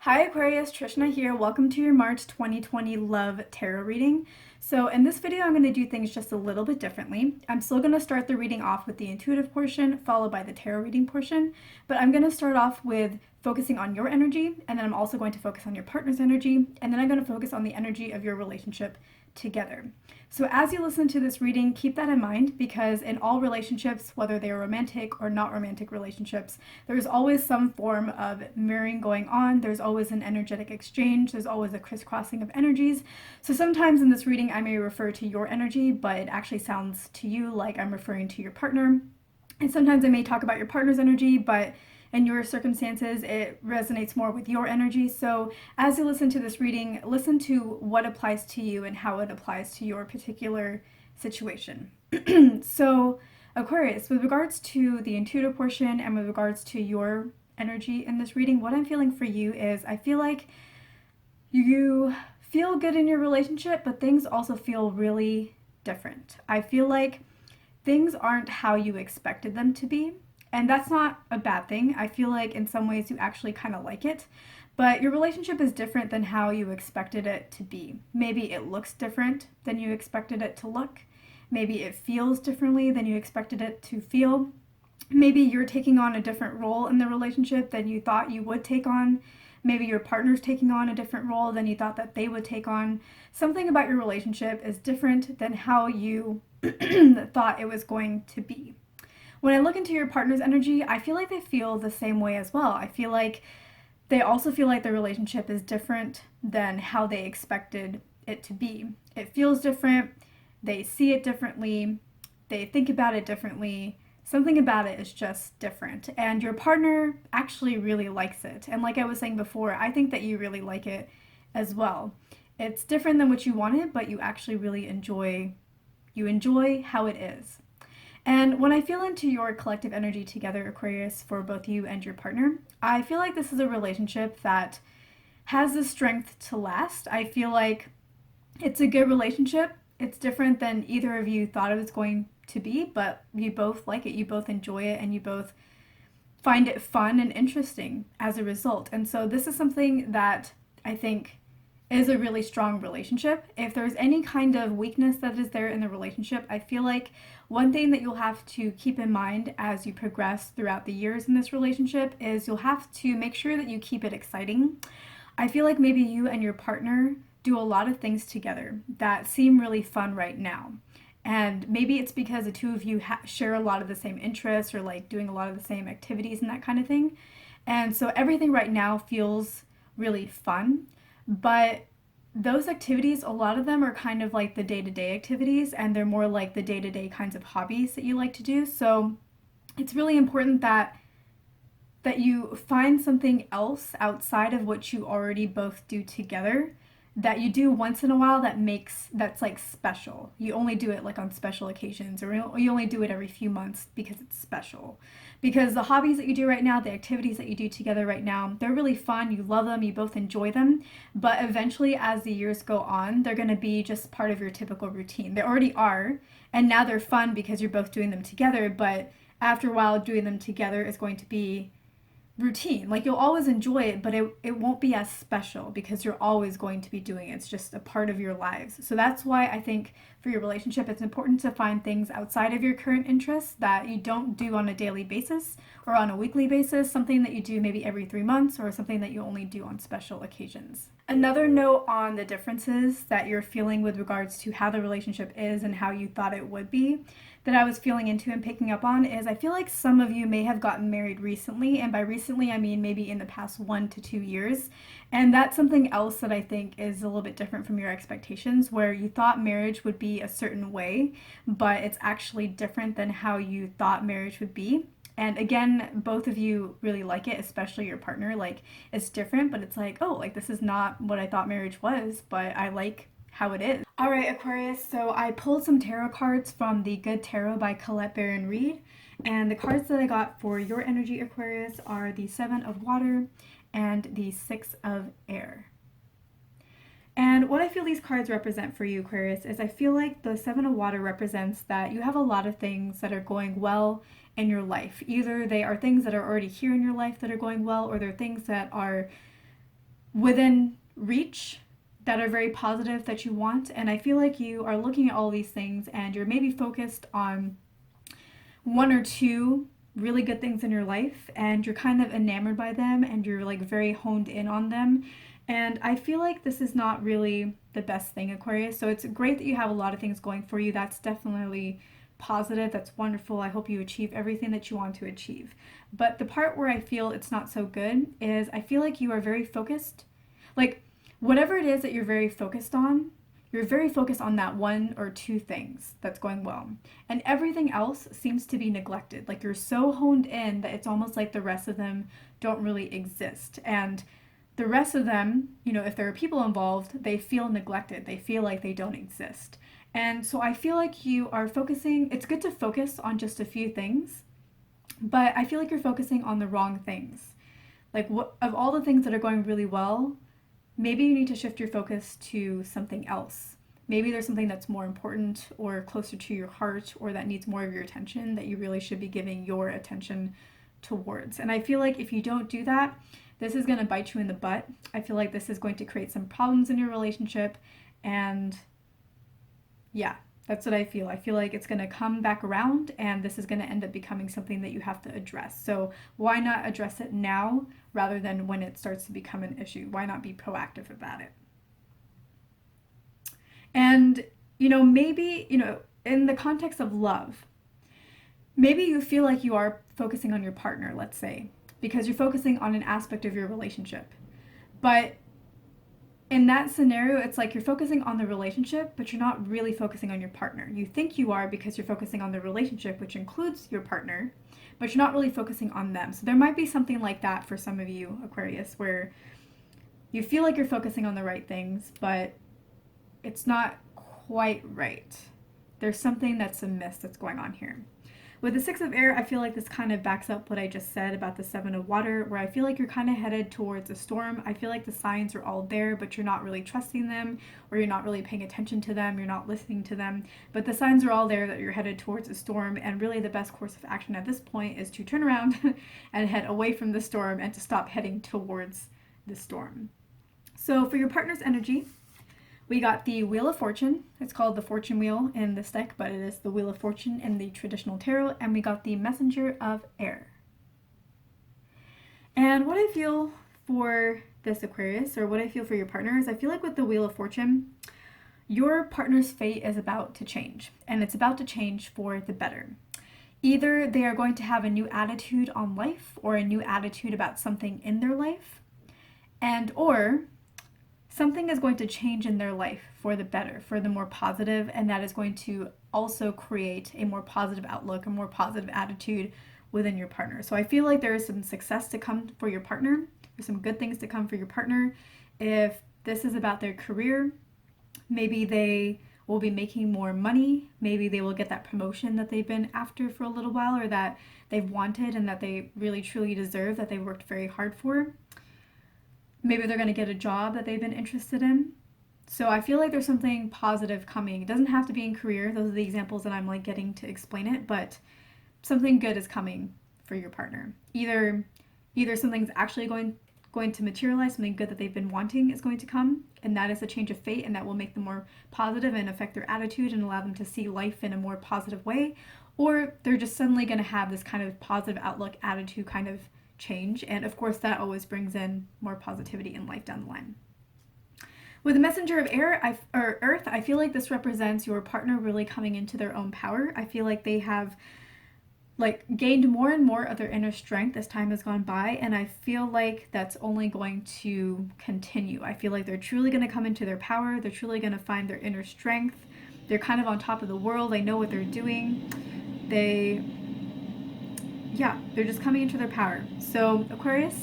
Hi Aquarius, Trishna here. Welcome to your March 2020 Love Tarot reading. So in this video, I'm going to do things just a little bit differently. I'm still going to start the reading off with the intuitive portion, followed by the tarot reading portion, but I'm going to start off with focusing on your energy, and then I'm also going to focus on your partner's energy, and then I'm going to focus on the energy of your relationship together. So as you listen to this reading, keep that in mind because in all relationships, whether they are romantic or not romantic relationships, there's always some form of mirroring going on. There's always an energetic exchange. There's always a crisscrossing of energies. So sometimes in this reading, I may refer to your energy, but it actually sounds to you like I'm referring to your partner. And sometimes I may talk about your partner's energy, but in your circumstances, it resonates more with your energy. So as you listen to this reading, listen to what applies to you and how it applies to your particular situation. So Aquarius, with regards to the intuitive portion and with regards to your energy in this reading, what I'm feeling for you is I feel like you feel good in your relationship, but things also feel really different. I feel like things aren't how you expected them to be. And that's not a bad thing. I feel like in some ways you actually kind of like it. But your relationship is different than how you expected it to be. Maybe it looks different than you expected it to look. Maybe it feels differently than you expected it to feel. Maybe you're taking on a different role in the relationship than you thought you would take on. Maybe your partner's taking on a different role than you thought that they would take on. Something about your relationship is different than how you thought it was going to be. When I look into your partner's energy, I feel like they feel the same way as well. I feel like they also feel like the relationship is different than how they expected it to be. It feels different. They see it differently. They think about it differently. Something about it is just different. And your partner actually really likes it. And like I was saying before, I think that you really like it as well. It's different than what you wanted, but you actually really enjoy how it is. And when I feel into your collective energy together, Aquarius, for both you and your partner, I feel like this is a relationship that has the strength to last. I feel like it's a good relationship. It's different than either of you thought it was going to be, but you both like it, you both enjoy it, and you both find it fun and interesting as a result. And so this is something that I think is a really strong relationship. If there's any kind of weakness that is there in the relationship, I feel like one thing that you'll have to keep in mind as you progress throughout the years in this relationship is you'll have to make sure that you keep it exciting. I feel like maybe you and your partner do a lot of things together that seem really fun right now. And maybe it's because the two of you share a lot of the same interests or like doing a lot of the same activities and that kind of thing. And so everything right now feels really fun. But those activities, a lot of them are kind of like the day-to-day activities, and they're more like the day-to-day kinds of hobbies that you like to do. So it's really important that you find something else outside of what you already both do together that you do once in a while that's like special. You only do it like on special occasions, or you only do it every few months because it's special. Because the hobbies that you do right now, the activities that you do together right now, they're really fun. You love them, you both enjoy them, but eventually as the years go on, they're going to be just part of your typical routine. They already are, and now they're fun because you're both doing them together, but after a while doing them together is going to be routine. Like you'll always enjoy it, but it won't be as special because you're always going to be doing it. It's just a part of your lives. So that's why I think for your relationship, it's important to find things outside of your current interests that you don't do on a daily basis or on a weekly basis, something that you do maybe every 3 months or something that you only do on special occasions. Another note on the differences that you're feeling with regards to how the relationship is and how you thought it would be that I was feeling into and picking up on is I feel like some of you may have gotten married recently, and by recently I mean maybe in the past 1 to 2 years, and that's something else that I think is a little bit different from your expectations, where you thought marriage would be a certain way, but it's actually different than how you thought marriage would be. And again, both of you really like it, especially your partner. Like, it's different, but it's like, oh, like this is not what I thought marriage was, but I like how it is. All right, Aquarius, so I pulled some tarot cards from the Good Tarot by Colette Baron Reed, and the cards that I got for your energy, Aquarius, are the Seven of Water and the Six of Air. And what I feel these cards represent for you, Aquarius, is I feel like the Seven of Water represents that you have a lot of things that are going well in your life. Either they are things that are already here in your life that are going well, or they're things that are within reach that are very positive that you want. And I feel like you are looking at all these things and you're maybe focused on one or two really good things in your life and you're kind of enamored by them and you're like very honed in on them. And I feel like this is not really the best thing, Aquarius. So it's great that you have a lot of things going for you. That's definitely positive. That's wonderful. I hope you achieve everything that you want to achieve. But the part where I feel it's not so good is I feel like you are very focused. Like, whatever it is that you're very focused on, you're very focused on that one or two things that's going well. And everything else seems to be neglected. Like, you're so honed in that it's almost like the rest of them don't really exist. And the rest of them, you know, if there are people involved, they feel neglected. They feel like they don't exist. And so I feel like you are focusing, it's good to focus on just a few things, but I feel like you're focusing on the wrong things. Like, what, of all the things that are going really well, maybe you need to shift your focus to something else. Maybe there's something that's more important or closer to your heart or that needs more of your attention that you really should be giving your attention towards. And I feel like if you don't do that, this is going to bite you in the butt. I feel like this is going to create some problems in your relationship. And yeah, that's what I feel. I feel like it's going to come back around and this is going to end up becoming something that you have to address. So why not address it now rather than when it starts to become an issue? Why not be proactive about it? And, you know, maybe, you know, in the context of love, maybe you feel like you are focusing on your partner, let's say, because you're focusing on an aspect of your relationship. But in that scenario, it's like you're focusing on the relationship, but you're not really focusing on your partner. You think you are because you're focusing on the relationship, which includes your partner, but you're not really focusing on them. So there might be something like that for some of you, Aquarius, where you feel like you're focusing on the right things, but it's not quite right. There's something that's amiss that's going on here. With the Six of Air, I feel like this kind of backs up what I just said about the Seven of Water, where I feel like you're kind of headed towards a storm. I feel like the signs are all there, but you're not really trusting them, or you're not really paying attention to them, you're not listening to them. But the signs are all there that you're headed towards a storm, and really the best course of action at this point is to turn around and head away from the storm and to stop heading towards the storm. So for your partner's energy, we got the Wheel of Fortune. It's called the Fortune Wheel in this deck, but it is the Wheel of Fortune in the traditional tarot. And we got the Messenger of Air. And what I feel for this Aquarius, or what I feel for your partner, is I feel like with the Wheel of Fortune, your partner's fate is about to change. And it's about to change for the better. Either they are going to have a new attitude on life or a new attitude about something in their life, and or something is going to change in their life for the better, for the more positive, and that is going to also create a more positive outlook, a more positive attitude within your partner. So I feel like there is some success to come for your partner. There's some good things to come for your partner. If this is about their career, maybe they will be making more money. Maybe they will get that promotion that they've been after for a little while, or that they've wanted and that they really truly deserve, that they worked very hard for. Maybe they're going to get a job that they've been interested in. So I feel like there's something positive coming. It doesn't have to be in career. Those are the examples that I'm like getting to explain it, but something good is coming for your partner. Either something's actually going to materialize, something good that they've been wanting is going to come, and that is a change of fate, and that will make them more positive and affect their attitude and allow them to see life in a more positive way. Or they're just suddenly going to have this kind of positive outlook, attitude kind of change, and of course that always brings in more positivity in life down the line. With the Messenger of Air, Earth, I feel like this represents your partner really coming into their own power. I feel like they have like gained more and more of their inner strength as time has gone by, and I feel like that's only going to continue. I feel like they're truly going to come into their power. They're truly going to find their inner strength. They're kind of on top of the world. They know what they're doing. They're just coming into their power. So Aquarius,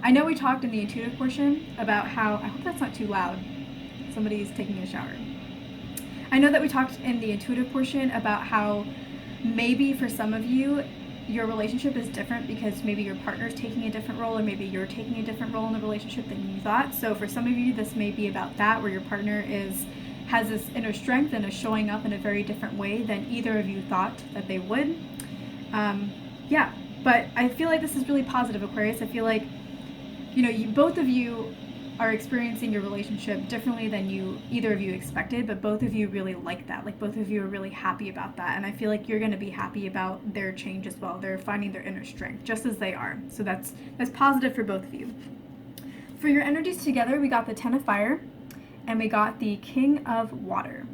I know we talked in the intuitive portion about how, I hope that's not too loud. Somebody's taking a shower. I know that we talked in the intuitive portion about how maybe for some of you, your relationship is different because maybe your partner's taking a different role, or maybe you're taking a different role in the relationship than you thought. So for some of you, this may be about that, where your partner has this inner strength and is showing up in a very different way than either of you thought that they would. But I feel like this is really positive, Aquarius. I feel like both of you are experiencing your relationship differently than either of you expected, but both of you really like that. Like both of you are really happy about that, and I feel like you're going to be happy about their change as well. They're finding their inner strength just as they are. So that's positive for both of you. For your energies together, we got the Ten of Fire and we got the King of Water.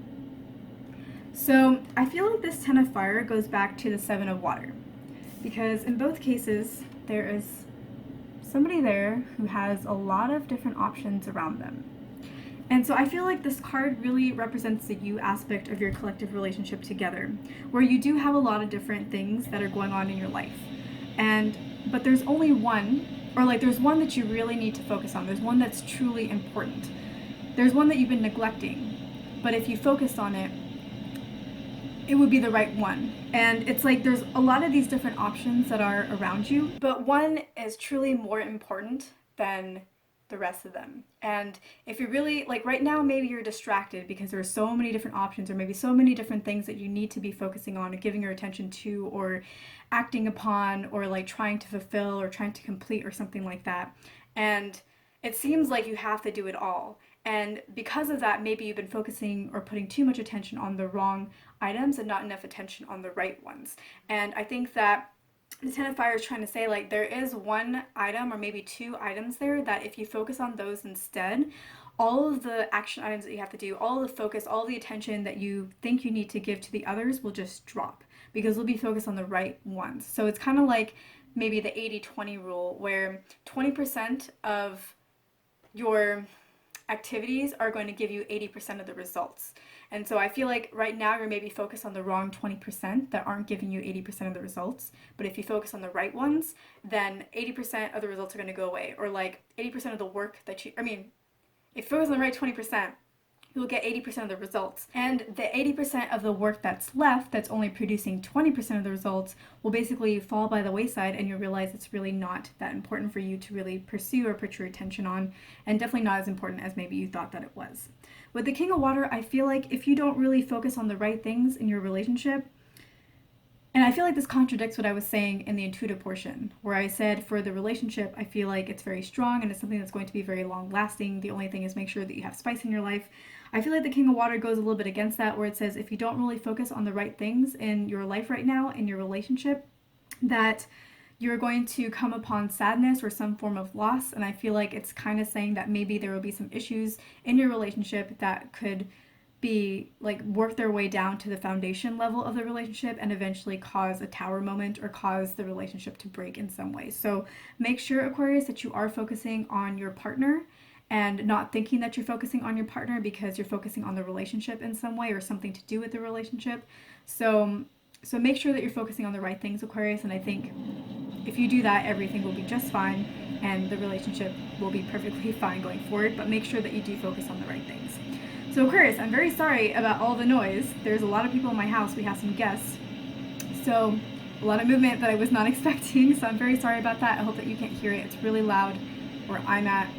So I feel like this Ten of Fire goes back to the Seven of Water, because in both cases there is somebody there who has a lot of different options around them. And so I feel like this card really represents the you aspect of your collective relationship together, where you do have a lot of different things that are going on in your life. But there's only one, or like there's one that you really need to focus on. There's one that's truly important. There's one that you've been neglecting, but if you focused on it, it would be the right one. And it's like there's a lot of these different options that are around you, but one is truly more important than the rest of them. And if you're really, like right now, maybe you're distracted because there are so many different options, or maybe so many different things that you need to be focusing on or giving your attention to or acting upon, or like trying to fulfill or trying to complete or something like that. And it seems like you have to do it all. And because of that, maybe you've been focusing or putting too much attention on the wrong items and not enough attention on the right ones. And I think that the Ten of Fire is trying to say, like, there is one item or maybe two items there that if you focus on those instead, all of the action items that you have to do, all the focus, all the attention that you think you need to give to the others will just drop, because we'll be focused on the right ones. So it's kind of like maybe the 80-20 rule, where 20% of your activities are going to give you 80% of the results. And so I feel like right now you're maybe focused on the wrong 20% that aren't giving you 80% of the results. But if you focus on the right ones, then 80% of the results are going to go away. Or like 80% of the work that if you focus on the right 20%, you'll get 80% of the results. And the 80% of the work that's left, that's only producing 20% of the results, will basically fall by the wayside, and you'll realize it's really not that important for you to really pursue or put your attention on, and definitely not as important as maybe you thought that it was. With the King of Water, I feel like if you don't really focus on the right things in your relationship, and I feel like this contradicts what I was saying in the intuitive portion, where I said for the relationship, I feel like it's very strong and it's something that's going to be very long lasting. The only thing is make sure that you have spice in your life. I feel like the King of Water goes a little bit against that, where it says if you don't really focus on the right things in your life right now, in your relationship, that you're going to come upon sadness or some form of loss. And I feel like it's kind of saying that maybe there will be some issues in your relationship that could be like work their way down to the foundation level of the relationship and eventually cause a tower moment or cause the relationship to break in some way. So make sure, Aquarius, that you are focusing on your partner and not thinking that you're focusing on your partner because you're focusing on the relationship in some way or something to do with the relationship. So make sure that you're focusing on the right things, Aquarius, and I think if you do that, everything will be just fine and the relationship will be perfectly fine going forward, but make sure that you do focus on the right things. So Aquarius, I'm very sorry about all the noise. There's a lot of people in my house. We have some guests. So a lot of movement that I was not expecting, so I'm very sorry about that. I hope that you can't hear it. It's really loud where I'm at.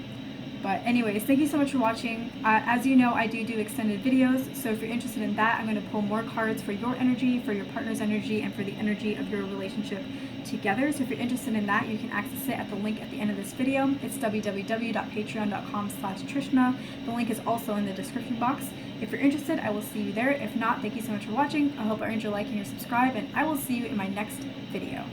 But anyways, thank you so much for watching. As you know, I do extended videos, so if you're interested in that, I'm going to pull more cards for your energy, for your partner's energy, and for the energy of your relationship together. So if you're interested in that, you can access it at the link at the end of this video. It's www.patreon.com/Trishna. The link is also in the description box. If you're interested, I will see you there. If not, thank you so much for watching. I hope I earned your like and your subscribe, and I will see you in my next video.